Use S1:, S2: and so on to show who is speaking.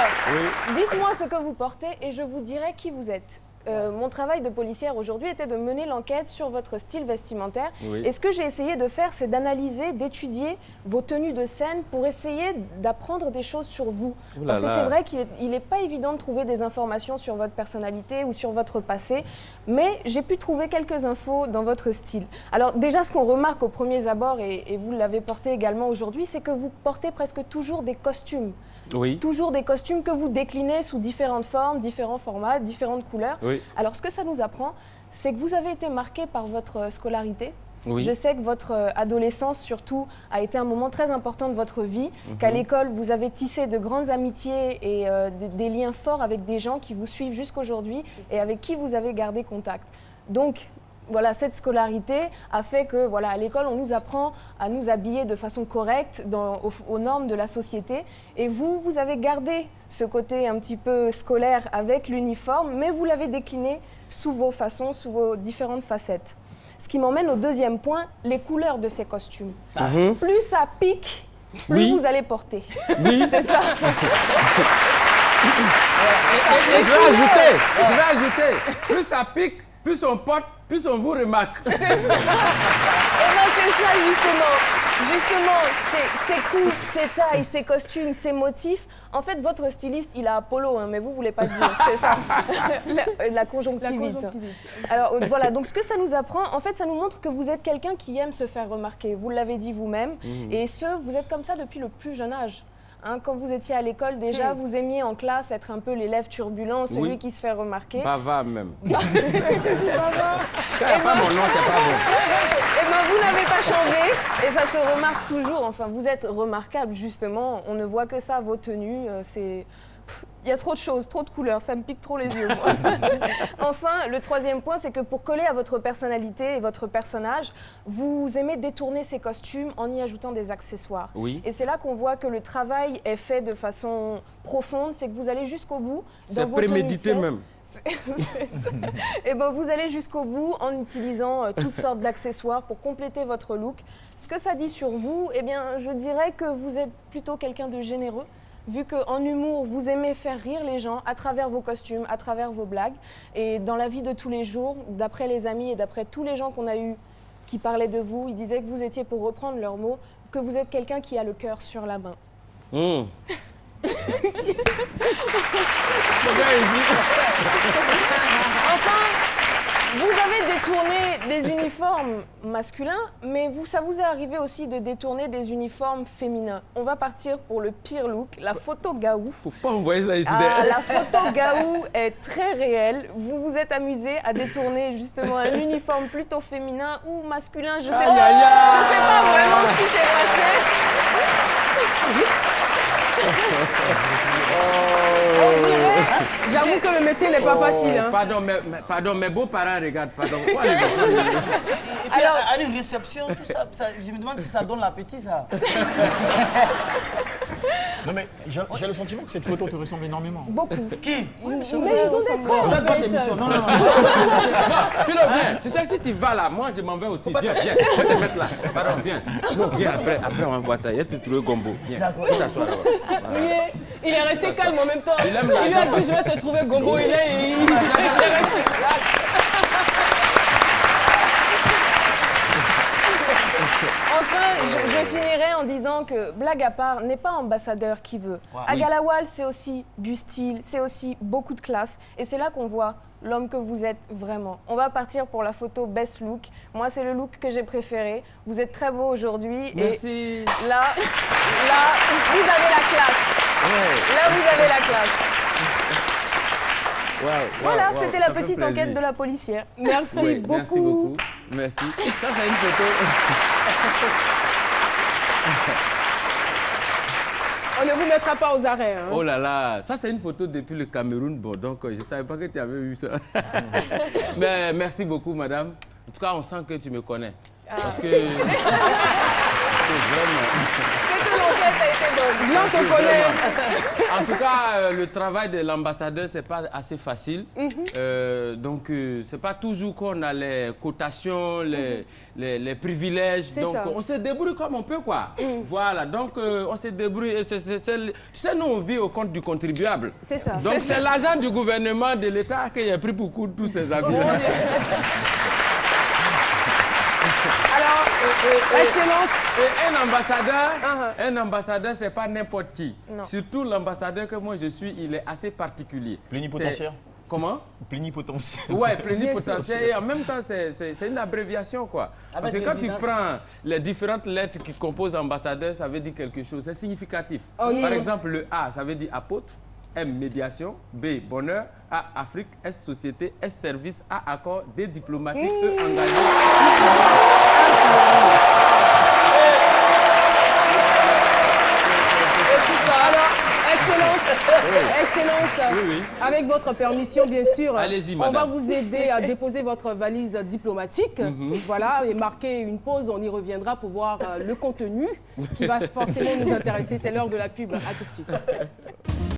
S1: Alors, dites-moi ce que vous portez et je vous dirai qui vous êtes. Mon travail de policière aujourd'hui était de mener l'enquête sur votre style vestimentaire.
S2: Oui.
S1: Et ce que j'ai essayé de faire, c'est d'analyser, d'étudier vos tenues de scène pour essayer d'apprendre des choses sur vous. Parce que c'est vrai qu'il n'est pas évident de trouver des informations sur votre personnalité ou sur votre passé, mais j'ai pu trouver quelques infos dans votre style. Alors déjà, ce qu'on remarque au premier abord, et vous l'avez porté également aujourd'hui, c'est que vous portez presque toujours des costumes.
S2: Oui.
S1: Toujours des costumes que vous déclinez sous différentes formes, différents formats, différentes couleurs.
S2: Oui.
S1: Alors, ce que ça nous apprend, c'est que vous avez été marqué par votre scolarité.
S2: Oui.
S1: Je sais que votre adolescence, surtout, a été un moment très important de votre vie, qu'à l'école, vous avez tissé de grandes amitiés et des liens forts avec des gens qui vous suivent jusqu'aujourd'hui et avec qui vous avez gardé contact. Donc, voilà, cette scolarité a fait que, voilà, à l'école, on nous apprend à nous habiller de façon correcte aux normes de la société. Et vous avez gardé ce côté un petit peu scolaire avec l'uniforme, mais vous l'avez décliné sous vos façons, sous vos différentes facettes. Ce qui m'emmène au deuxième point, les couleurs de ces costumes. Plus ça pique, plus vous allez porter.
S2: Oui.
S1: C'est ça.
S2: Et je vais ajouter, plus ça pique, plus on porte, plus on vous remarque.
S1: Et bien c'est ça justement, ces coupes, ces tailles, ces costumes, ces motifs. En fait, votre styliste, il a Apollo, hein, mais vous ne voulez pas dire, c'est ça, la conjonctivite. Alors voilà, donc ce que ça nous apprend, en fait, ça nous montre que vous êtes quelqu'un qui aime se faire remarquer. Vous l'avez dit vous-même, et vous êtes comme ça depuis le plus jeune âge. Hein, quand vous étiez à l'école, déjà, vous aimiez en classe être un peu l'élève turbulent, celui qui se fait remarquer.
S2: Bavard même.
S1: Bavard.
S2: Quand il n'y a pas mon nom, c'est pas bon.
S1: Eh bien, vous n'avez pas changé et ça se remarque toujours. Enfin, vous êtes remarquable, justement. On ne voit que ça, vos tenues. Il y a trop de choses, trop de couleurs. Ça me pique trop les yeux, moi. Enfin, le troisième point, c'est que pour coller à votre personnalité et votre personnage, vous aimez détourner ces costumes en y ajoutant des accessoires.
S2: Oui.
S1: Et c'est là qu'on voit que le travail est fait de façon profonde. C'est que vous allez jusqu'au bout.
S2: C'est prémédité même.
S1: Et ben vous allez jusqu'au bout en utilisant toutes sortes d'accessoires pour compléter votre look. Ce que ça dit sur vous, eh bien, je dirais que vous êtes plutôt quelqu'un de généreux, vu qu'en humour, vous aimez faire rire les gens à travers vos costumes, à travers vos blagues. Et dans la vie de tous les jours, d'après les amis et d'après tous les gens qu'on a eus qui parlaient de vous, ils disaient que vous étiez, pour reprendre leurs mots, que vous êtes quelqu'un qui a le cœur sur la main. Enfin, vous avez détourné des uniformes masculins, mais ça vous est arrivé aussi de détourner des uniformes féminins. On va partir pour le pire look, la photo Gaou.
S2: Faut pas envoyer ça ici.
S1: La photo Gaou est très réelle. Vous vous êtes amusé à détourner justement un uniforme plutôt féminin ou masculin. Je sais pas vraiment ce qui s'est passé.
S3: J'avoue que le métier n'est pas facile. Hein.
S2: Pardon, mes beaux-parents regardent. Pardon.
S4: Alors, à une réception, tout ça, je me demande si ça donne l'appétit, ça.
S5: Non mais j'ai le sentiment que cette photo te ressemble énormément.
S1: Beaucoup.
S4: Qui?
S1: Mais ils ont des traits.
S4: Ça doit émission. Non.
S2: Philo, viens. Tu sais, si tu vas là, moi je m'en vais aussi. Viens. Je vais te mettre là. Pardon, viens. Non, viens après on va voir ça. Il y a te trouver Gombo. Viens. Tu t'assois là.
S3: Il est resté calme en même temps.
S2: Il aime
S3: lui a
S2: l'argent.
S3: dit je vais te trouver Gombo. Il est resté.
S1: Enfin, je finirai en disant que, blague à part, n'est pas ambassadeur qui veut. À Galawal, c'est aussi du style, c'est aussi beaucoup de classe. Et c'est là qu'on voit l'homme que vous êtes vraiment. On va partir pour la photo best look. Moi, c'est le look que j'ai préféré. Vous êtes très beau aujourd'hui.
S2: Merci.
S1: Et là, vous avez la classe. Là, vous avez la classe. Voilà, c'était la petite enquête de la policière.
S3: Merci beaucoup.
S2: Merci beaucoup. Merci. Ça, c'est une photo.
S3: On ne vous mettra pas aux arrêts. Hein.
S2: Oh là là, ça c'est une photo depuis le Cameroun. Bon, donc je ne savais pas que tu avais vu ça. Mais merci beaucoup, madame. En tout cas, on sent que tu me connais. Parce que... c'est vraiment...
S1: a été bonne.
S3: Blanc te connaît.
S2: En tout cas, le travail de l'ambassadeur, c'est pas assez facile. Donc, c'est pas toujours qu'on a les cotations, les privilèges. Donc, on se débrouille comme on peut, quoi. Voilà, donc on se débrouille. Tu sais, nous, on vit au compte du contribuable.
S3: C'est ça.
S2: Donc, c'est l'argent du gouvernement, de l'État, qui a pris beaucoup de tous ces avions.
S3: Alors, Excellence.
S2: Et un ambassadeur, c'est pas n'importe qui. Non. Surtout l'ambassadeur que moi je suis, il est assez particulier.
S5: Plénipotentiaire.
S2: Comment?
S5: Plénipotentiaire.
S2: Ouais, plénipotentiaire. Et en même temps, c'est une abréviation, quoi. Parce que quand tu prends les différentes lettres qui composent ambassadeur, ça veut dire quelque chose. C'est significatif. Par exemple, le A, ça veut dire apôtre. M, médiation. B, bonheur. A, Afrique. S, société. S, service. A, accord. D, diplomatique. E, engagement.
S3: Excellence, avec votre permission, bien sûr, on va vous aider à déposer votre valise diplomatique. Voilà, et marquer une pause, on y reviendra pour voir le contenu qui va forcément nous intéresser. C'est l'heure de la pub, à tout de suite.